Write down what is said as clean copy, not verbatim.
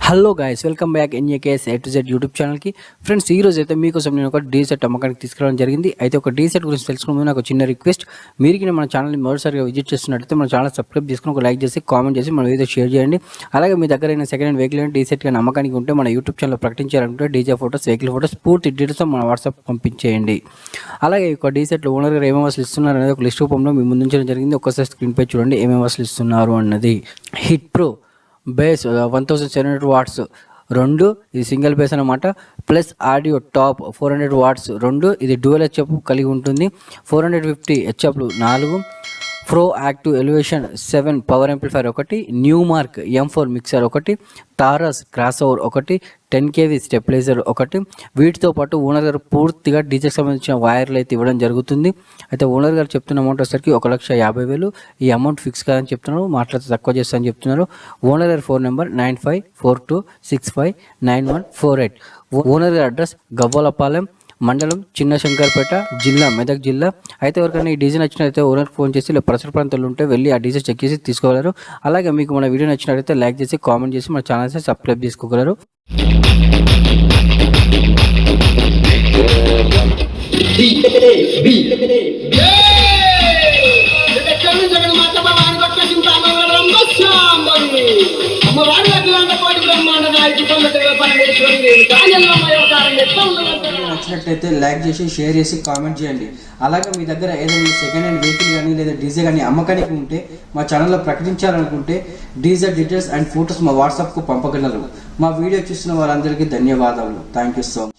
Hello guys, welcome back NAKS A to Z YouTube ఛానల్కి. Friends, ఈ రోజు అయితే మీకోసం నేను ఒక డీ సెట్ అమ్మకానికి తీసుకురావడం జరిగింది. అయితే ఒక డీ సెట్ గురించి తెలుసుకునే ముందు నాకు చిన్న రిక్వెస్ట్, మీరు మన ఛానల్ని మొదటిసారిగా విజిట్ చేస్తున్నట్టయితే మన ఛానల్ సబ్స్క్రైబ్ చేసుకుని ఒక లైక్ చేసి కామెంట్ చేసి మన వీడియో షేర్ చేయండి. అలాగే మీ దగ్గర అయిన సెకండ్ హ్యాండ్ వెహికల్ డీ సెట్ కానీ అమ్మకానికి ఉంటే మన యూట్యూబ్ ఛానల్ ప్రకటించాలనుకుంటే డీజే ఫోటోస్, వెహికల్ ఫోటోస్ పూర్తి డీటెయిల్స్ మన వాట్సాప్ పంపించేయండి. అలాగే ఒక డీ సెట్లో ఓనర్ గారు ఏమేమి అసలు ఇస్తున్నారు అనేది ఒక లిస్ట్ రూపంలో మీ ముందు ఉంచడం జరిగింది. ఒక్కసారి స్క్రీన్ పై చూడండి ఏమేమి అసలు ఇస్తున్నారు అన్నది. హిట్ ప్రో బేస్ 1700 వాట్స్ 2, ఇది సింగిల్ బేస్ అనమాట. ప్లస్ ఆడియో టాప్ 400 వాట్స్ 2, ఇది డ్యూయల్ హెచ్ఎఫ్ కలిగి ఉంటుంది. 450 హెచ్ఎఫ్లు 4, pro active elevation 7 power amplifier 1, new mark M4 mixer 1, taurus cross over 1, 10 kV stabiliser 1. వీటితో పాటు ఓనర్ గారు పూర్తిగా డీజేకి సంబంధించిన వైర్లు అయితే ఇవ్వడం జరుగుతుంది. అయితే ఓనర్ గారు చెప్తున్న అమౌంట్ వచ్చేసరికి 1,50,000. ఈ అమౌంట్ ఫిక్స్ కాదని చెప్తున్నారు, మాట్లాడితే తక్కువ చేస్తారని చెప్తున్నారు. ఓనర్ గారి ఫోన్ నెంబర్ 9542659148. ఓనర్ గారి అడ్రస్ గవ్వలపాలెం మండలం చిన్న శంకర్పేట, జిల్లా మెదక్ జిల్లా. అయితే ఎవరికైనా ఈ డీజే నచ్చినట్లయితే ఓనర్ ఫోన్ చేసి ఇలా పరిసర ప్రాంతాల్లో ఉంటే వెళ్ళి ఆ డీజే చెక్ చేసి తీసుకోగలరు. అలాగే మీకు మన వీడియో నచ్చినట్లయితే లైక్ చేసి కామెంట్ చేసి మన ఛానల్ని సబ్స్క్రైబ్ చేసుకోగలరు. నచ్చినట్లయితే లైక్ చేసి షేర్ చేసి కామెంట్ చేయండి. అలాగే మీ దగ్గర ఏదైనా సెకండ్ హ్యాండ్ వెహికల్ కానీ లేదా డీజే కానీ అమ్మకానికి ఉంటే మా ఛానల్లో ప్రకటించాలనుకుంటే డీజే డీటెయిల్స్ అండ్ ఫొటోస్ మా వాట్సాప్కు పంపగలరు. మా వీడియో చూస్తున్న వారందరికీ ధన్యవాదాలు. Thank you so much.